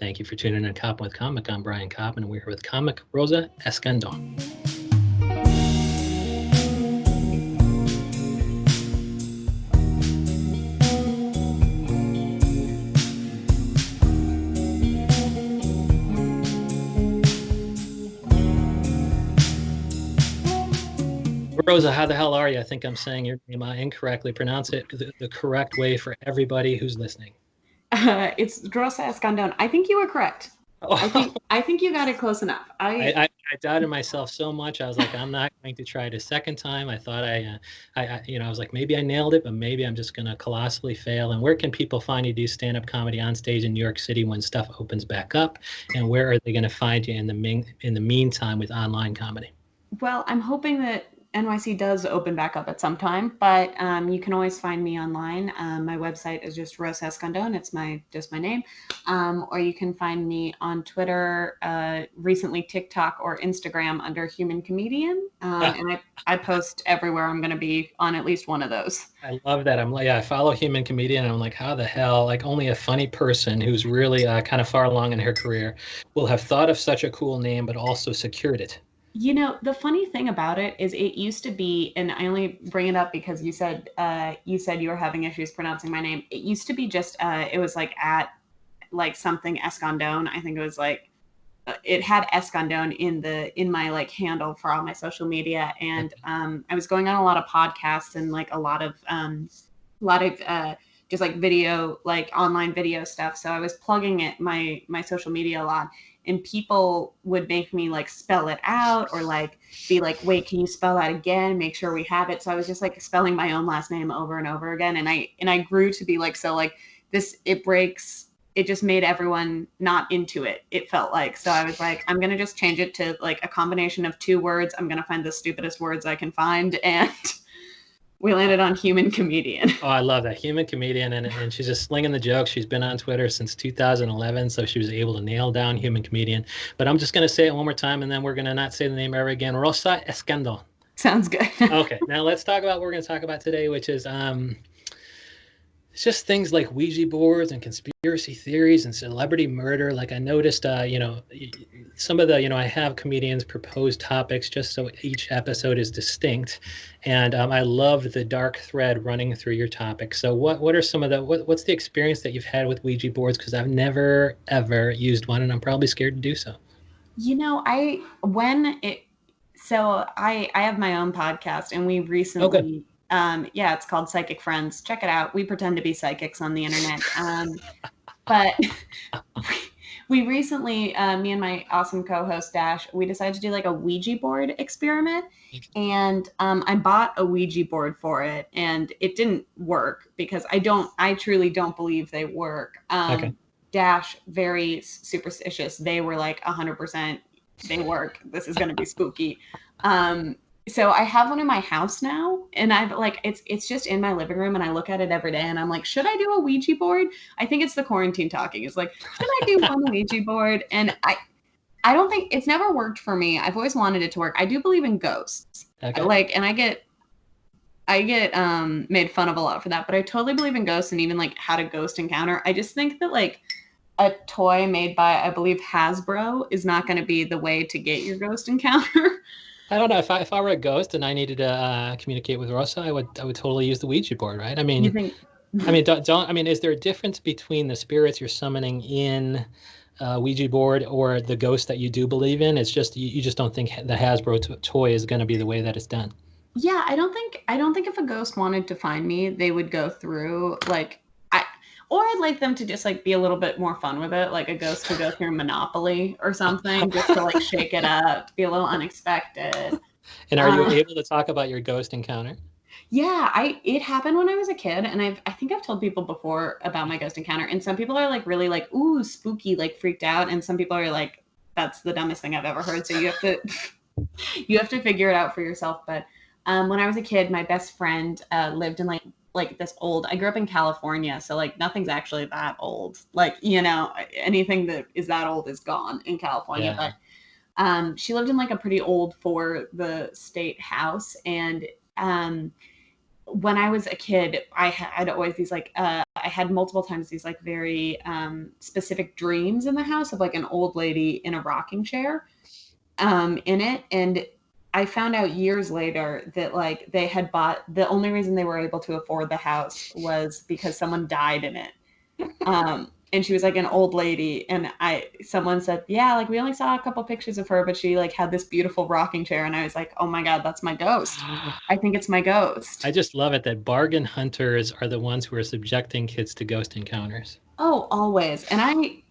Thank you for tuning in to Koppen with Comic. I'm Brian Koppen, and we're here with comic Rosa Escandón. Rosa, how the hell are you? I think I'm saying your name incorrectly. Pronounce it the correct way for everybody who's listening. It's Rosa Escandón. I think you were correct. I think you got it close enough. I doubted myself so much. I was like, I'm not going to try it a second time. I thought I was like, maybe I nailed it, but maybe I'm just going to colossally fail. And where can people find you do stand-up comedy on stage in New York City when stuff opens back up? And where are they going to find you in the meantime with online comedy? Well, I'm hoping that NYC does open back up at some time, but you can always find me online. My website is just Rosa Escandón. It's just my name. Or you can find me on Twitter, recently TikTok or Instagram under Human Comedian. And I post everywhere. I'm going to be on at least one of those. I love that. I follow Human Comedian, and I'm like, how the hell? Like, only a funny person who's really kind of far along in her career will have thought of such a cool name, but also secured it. You know, the funny thing about it is it used to be, and I only bring it up because you said you were having issues pronouncing my name. It used to be just it was like at like something Escandón. I think it was like it had Escandón in my like handle for all my social media, and I was going on a lot of podcasts and like a lot of just like video, like online video stuff. So I was plugging it my social media a lot. And people would make me like spell it out or like be like, wait, can you spell that again? Make sure we have it. So I was just like spelling my own last name over and over again. And I grew to be like, so like this, it just made everyone not into it. It felt like, so I was like, I'm going to just change it to like a combination of 2 words. I'm going to find the stupidest words I can find. And we landed on Human Comedian. Oh, I love that. Human Comedian, and she's just slinging the jokes. She's been on Twitter since 2011, so she was able to nail down Human Comedian. But I'm just going to say it one more time, and then we're going to not say the name ever again. Rosa Escandón. Sounds good. Okay, now let's talk about what we're going to talk about today, which is it's just things like Ouija boards and conspiracy theories and celebrity murder. Like I noticed, some of the, I have comedians propose topics just so each episode is distinct. And I love the dark thread running through your topic. So what are some of what's the experience that you've had with Ouija boards? Because I've never, ever used one, and I'm probably scared to do so. You know, I have my own podcast, and we recently, it's called Psychic Friends. Check it out. We pretend to be psychics on the internet. But we recently, me and my awesome co-host Dash, we decided to do like a Ouija board experiment. And I bought a Ouija board for it, and it didn't work because I truly don't believe they work. Okay. Dash, very superstitious. They were like 100% they work. This is going to be spooky. So I have one in my house now, and I've like, it's just in my living room, and I look at it every day, and I'm like, should I do a Ouija board? I think it's the quarantine talking. It's like, should I do one Ouija board? And I don't think it's never worked for me. I've always wanted it to work. I do believe in ghosts. Okay. Like, and I get made fun of a lot for that, but I totally believe in ghosts and even like had a ghost encounter. I just think that like a toy made by, I believe, Hasbro is not going to be the way to get your ghost encounter. I don't know if I were a ghost and I needed to communicate with Rosa, I would totally use the Ouija board, right? I mean, You think? is there a difference between the spirits you're summoning in Ouija board or the ghost that you do believe in? It's just you just don't think the Hasbro toy is going to be the way that it's done. Yeah, I don't think if a ghost wanted to find me, they would go through like or I'd like them to just like be a little bit more fun with it, like a ghost could go through Monopoly or something, just to like shake it up, be a little unexpected. And are you able to talk about your ghost encounter? Yeah, it happened when I was a kid, and I think I've told people before about my ghost encounter, and some people are like really like, ooh, spooky, like freaked out, and some people are like, that's the dumbest thing I've ever heard. So you have to figure it out for yourself. But when I was a kid, my best friend lived in like this old, I grew up in California, so like nothing's actually that old. Like, anything that is that old is gone in California. Yeah. But she lived in like a pretty old for the state house, and when I was a kid, I had always these like I had multiple times these like very specific dreams in the house of like an old lady in a rocking chair in it. And I found out years later that like they had bought, the only reason they were able to afford the house was because someone died in it. And she was like an old lady, and someone said, yeah, like we only saw a couple pictures of her, but she like had this beautiful rocking chair. And I was like, oh my God, that's my ghost. I think it's my ghost. I just love it that bargain hunters are the ones who are subjecting kids to ghost encounters. Oh, always. And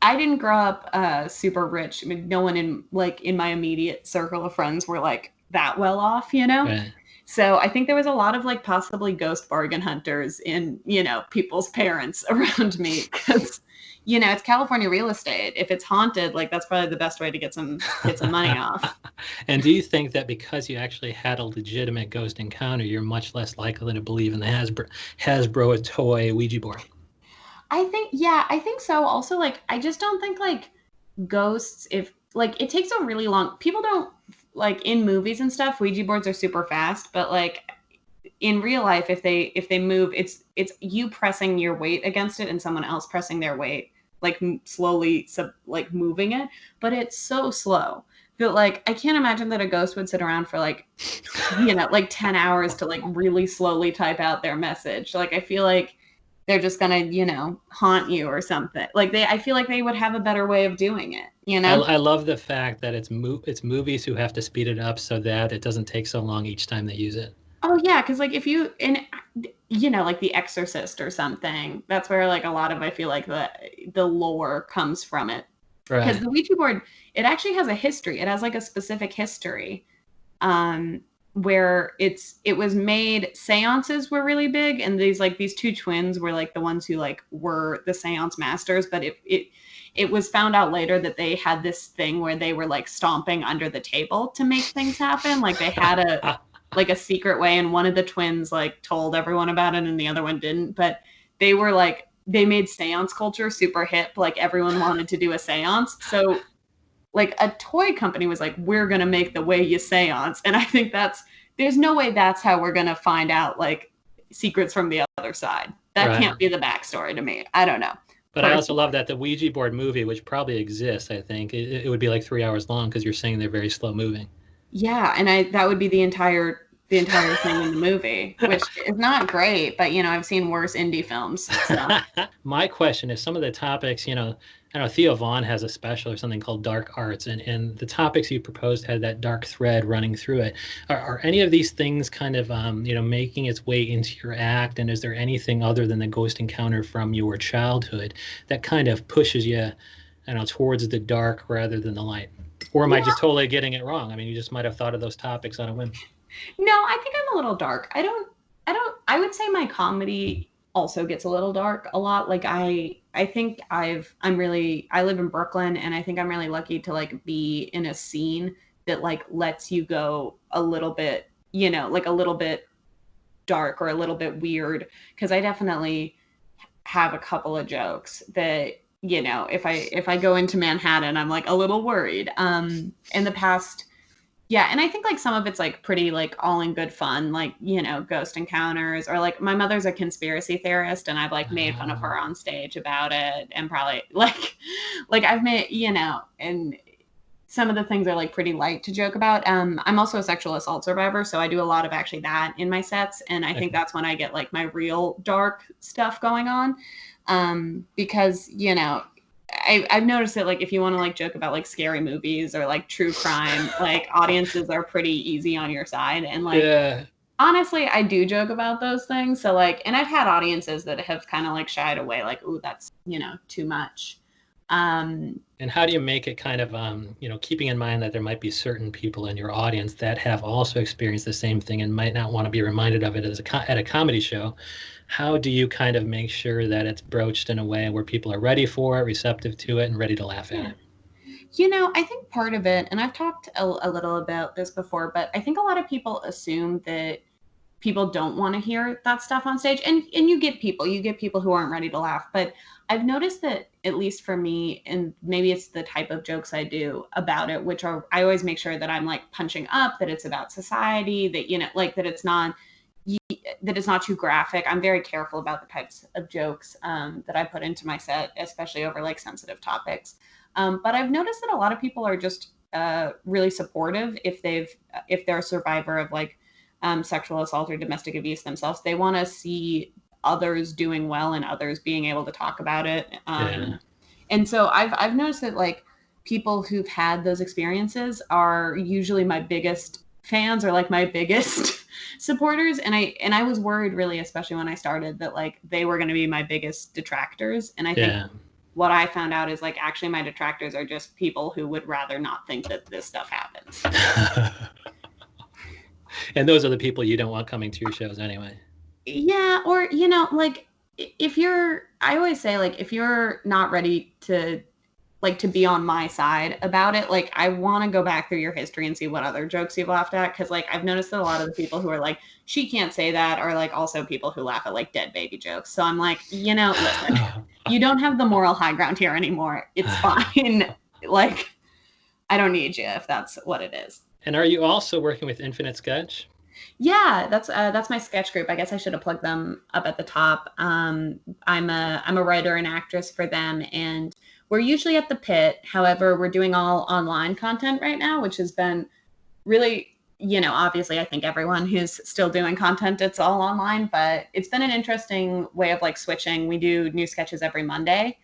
I didn't grow up super rich. I mean, no one in my immediate circle of friends were like that well off, you know? Right. So I think there was a lot of like possibly ghost bargain hunters in, you know, people's parents around me, because, you know, it's California real estate. If it's haunted, like that's probably the best way to get some money off. And do you think that because you actually had a legitimate ghost encounter, you're much less likely to believe in the Hasbro toy Ouija board? I think so. Also, like, I just don't think like ghosts, if like it takes a really long, people don't like in movies and stuff, Ouija boards are super fast, but like in real life, if they move, it's you pressing your weight against it and someone else pressing their weight, like slowly like moving it, but it's so slow that like I can't imagine that a ghost would sit around for like, you know, like 10 hours to like really slowly type out their message. Like I feel like they're just gonna, you know, haunt you or something. Like I feel like they would have a better way of doing it, you know? I love the fact that it's movies who have to speed it up so that it doesn't take so long each time they use it. Oh yeah, because like if you you know, like The Exorcist or something, that's where like a lot of I feel like the lore comes from it. Because Right. the Ouija board, it actually has a history. It has like a specific history. Where it was made, seances were really big, and these two twins were like the ones who like were the seance masters, but it was found out later that they had this thing where they were like stomping under the table to make things happen. Like they had a secret way, and one of the twins like told everyone about it and the other one didn't, but they were like, they made seance culture super hip, like everyone wanted to do a seance. So like a toy company was like, we're going to make the way you seance. And I think there's no way that's how we're going to find out like secrets from the other side. That Right. can't be the backstory to me. I don't know. But I also love that the Ouija board movie, which probably exists, I think, it would be like 3 hours long because you're saying they're very slow moving. Yeah. And that would be the entire thing in the movie, which is not great, but you know, I've seen worse indie films. So. My question is some of the topics, you know, I know Theo Vaughn has a special or something called Dark Arts, and the topics you proposed had that dark thread running through it. Are any of these things kind of, you know, making its way into your act? And is there anything other than the ghost encounter from your childhood that kind of pushes you, I don't know, towards the dark rather than the light? Or am I just totally getting it wrong? I mean, you just might have thought of those topics on a whim. No, I think I'm a little dark. I would say my comedy also gets a little dark a lot. Like I think I live in Brooklyn, and I think I'm really lucky to like be in a scene that like lets you go a little bit, you know, like a little bit dark or a little bit weird. Cause I definitely have a couple of jokes that, you know, if I go into Manhattan, I'm like a little worried. In the past, yeah, and I think like some of it's like pretty like all in good fun, like, you know, ghost encounters, or like my mother's a conspiracy theorist and I've like made fun of her on stage about it, and probably like I've made, you know, and some of the things are like pretty light to joke about. I'm also a sexual assault survivor, so I do a lot of actually that in my sets, and I think that's when I get like my real dark stuff going on. Because, you know, I've noticed that like if you want to like joke about like scary movies or like true crime, like audiences are pretty easy on your side. And like honestly, I do joke about those things. So like, and I've had audiences that have kind of like shied away, like, ooh, that's, you know, too much. And how do you make it kind of, you know, keeping in mind that there might be certain people in your audience that have also experienced the same thing and might not want to be reminded of it as at a comedy show? How do you kind of make sure that it's broached in a way where people are ready for it, receptive to it, and ready to laugh at it? You know, I think part of it, and I've talked a little about this before, but I think a lot of people assume that people don't want to hear that stuff on stage, and you get people who aren't ready to laugh. But I've noticed that, at least for me, and maybe it's the type of jokes I do about it, which are, I always make sure that I'm like punching up, that it's about society, that, you know, like that it's not, that is not too graphic. I'm very careful about the types of jokes that I put into my set, especially over like sensitive topics. But I've noticed that a lot of people are just really supportive if they're a survivor of like sexual assault or domestic abuse themselves. They want to see others doing well and others being able to talk about it. And so I've noticed that like people who've had those experiences are usually my biggest fans or like my biggest supporters. And I was worried really, especially when I started, that like they were going to be my biggest detractors. And I think what I found out is like actually my detractors are just people who would rather not think that this stuff happens. And those are the people you don't want coming to your shows anyway. Yeah. Or, like I always say like, if you're not ready to be on my side about it, like I want to go back through your history and see what other jokes you've laughed at. Cause like I've noticed that a lot of the people who are like, she can't say that, are like also people who laugh at like dead baby jokes. So I'm like, listen, you don't have the moral high ground here anymore. It's fine. Like, I don't need you if that's what it is. And are you also working with Infinite Sketch? Yeah, that's my sketch group. I guess I should have plugged them up at the top. I'm a writer and actress for them, and we're usually at the Pit. However, we're doing all online content right now, which has been really, obviously I think everyone who's still doing content, it's all online, but it's been an interesting way of like switching. We do new sketches every Monday,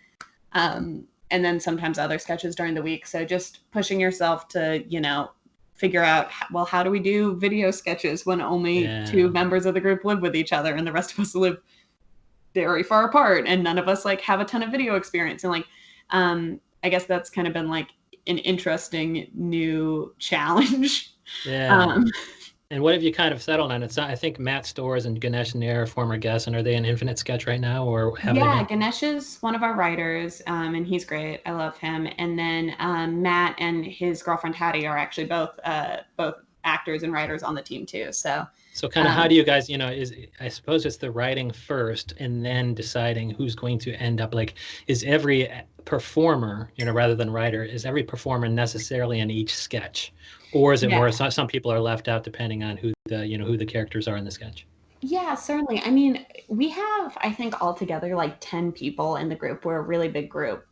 and then sometimes other sketches during the week. So just pushing yourself to, figure out, well, how do we do video sketches when only two members of the group live with each other and the rest of us live very far apart and none of us like have a ton of video experience. And like, I guess that's kind of been like an interesting new challenge. Yeah. And what have you kind of settled on? It's not, I think Matt Storrs and Ganesh Nair are former guests, and are they in Infinite Sketch right now, or have they been? Ganesh is one of our writers, and he's great. I love him. And then Matt and his girlfriend Hattie are actually both actors and writers on the team too. So kind of how do you guys, I suppose it's the writing first and then deciding who's going to end up, like, is every performer, rather than writer, is every performer necessarily in each sketch? Or is it more some people are left out depending on who the characters are in the sketch? Yeah, certainly. I mean, we have, I think, altogether like 10 people in the group. We're a really big group.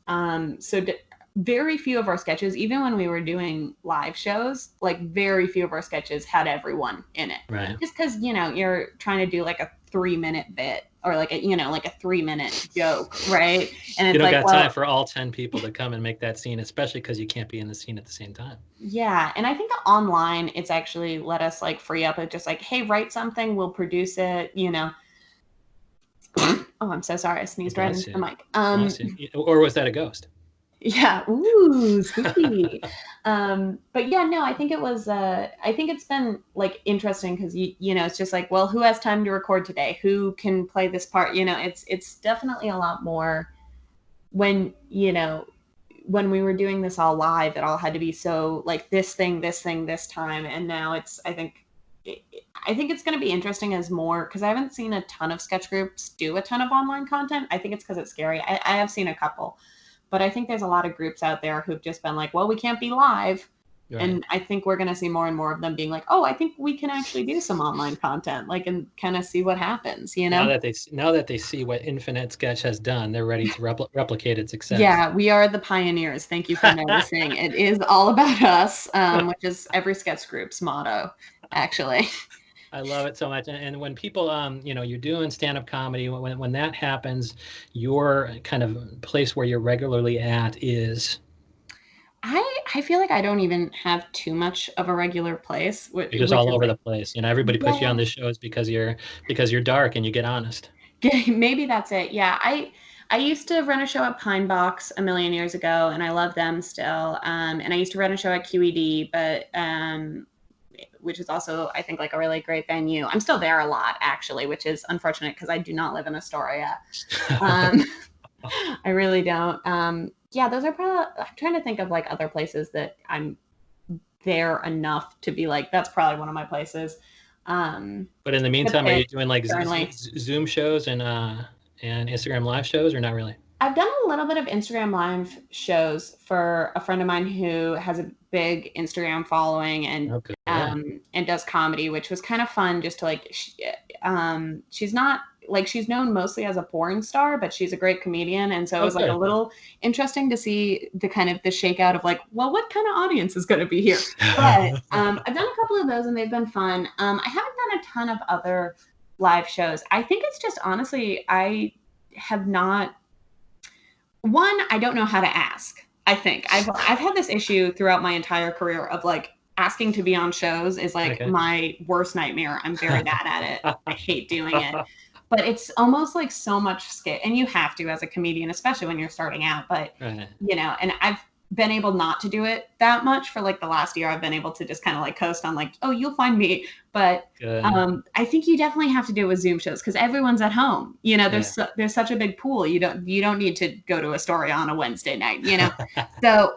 Very few of our sketches, even when we were doing live shows, like very few of our sketches had everyone in it. Right. Just because, you're trying to do like a 3-minute bit or like a 3-minute joke, right? And it's you don't got time for all 10 people to come and make that scene, especially because you can't be in the scene at the same time. Yeah. And I think online, it's actually let us like free up. It's just like, hey, write something, we'll produce it, Oh, I'm so sorry. I sneezed right into the mic. Or was that a ghost? Yeah. Ooh, spooky. But yeah, no, I think it was, I think it's been like interesting because, it's just like, well, who has time to record today? Who can play this part? It's definitely a lot more when, when we were doing this all live, it all had to be so like this thing, this time. And now it's, I think it's going to be interesting as more, because I haven't seen a ton of sketch groups do a ton of online content. I think it's because it's scary. I have seen a couple. But I think there's a lot of groups out there who've just been like, well, we can't be live. Right. And I think we're going to see more and more of them being like, oh, I think we can actually do some online content, like, and kind of see what happens, Now that they see what Infinite Sketch has done, they're ready to replicate its success. Yeah, we are the pioneers. Thank you for noticing. It is all about us, which is every sketch group's motto, actually. I love it so much. And when people, you're doing stand-up comedy, when that happens, your kind of place where you're regularly at is? I feel like I don't even have too much of a regular place. You're just all over the place. Everybody puts you on the shows because you're dark and you get honest. Maybe that's it. Yeah. I used to run a show at Pine Box a million years ago, and I love them still. And I used to run a show at QED, but which is also, I think, like a really great venue. I'm still there a lot, actually, which is unfortunate because I do not live in Astoria. I really don't. Yeah, those are probably, I'm trying to think of like other places that I'm there enough to be like, that's probably one of my places. But in the meantime, are you doing like Zoom shows and Instagram live shows, or not really? I've done a little bit of Instagram live shows for a friend of mine who has a big Instagram following, and Yeah. and does comedy, which was kind of fun just to like, she's not like, she's known mostly as a porn star, but she's a great comedian. And so it Oh, was like a good. little interesting to see the kind of the shakeout of like, well, what kind of audience is going to be here? But I've done a couple of those and they've been fun. I haven't done a ton of other live shows. I think it's just honestly, I have not, one, I don't know how to ask. I think I've had this issue throughout my entire career of like asking to be on shows is like Okay. my worst nightmare. I'm very bad at it. I hate doing it. But it's almost like so much skill, and you have to as a comedian, especially when you're starting out. But Right. you know, and I've been able not to do it that much for like the last year. I've been able to just kind of like coast on like, oh, you'll find me. But Good. I think you definitely have to do it with Zoom shows because everyone's at home. You know, Yeah. there's such a big pool. You don't need to go to Astoria on a Wednesday night. You know, so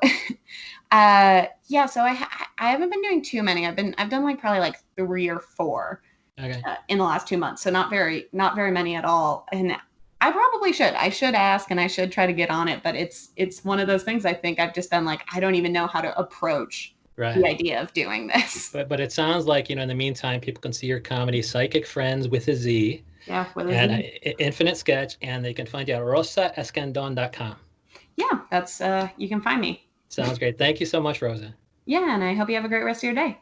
yeah. So I haven't been doing too many. I've done like probably like 3 or 4 Okay. in the last 2 months. So not very many at all. And I probably should. I should ask and I should try to get on it. But it's one of those things I think I've just been like, I don't even know how to approach Right. the idea of doing this. But it sounds like, in the meantime, people can see your comedy, Psychic Friends with a Z, Yeah, with and a Z. Infinite Sketch, and they can find you at rosaescandon.com. Yeah, that's you can find me. Sounds great. Thank you so much, Rosa. Yeah, and I hope you have a great rest of your day.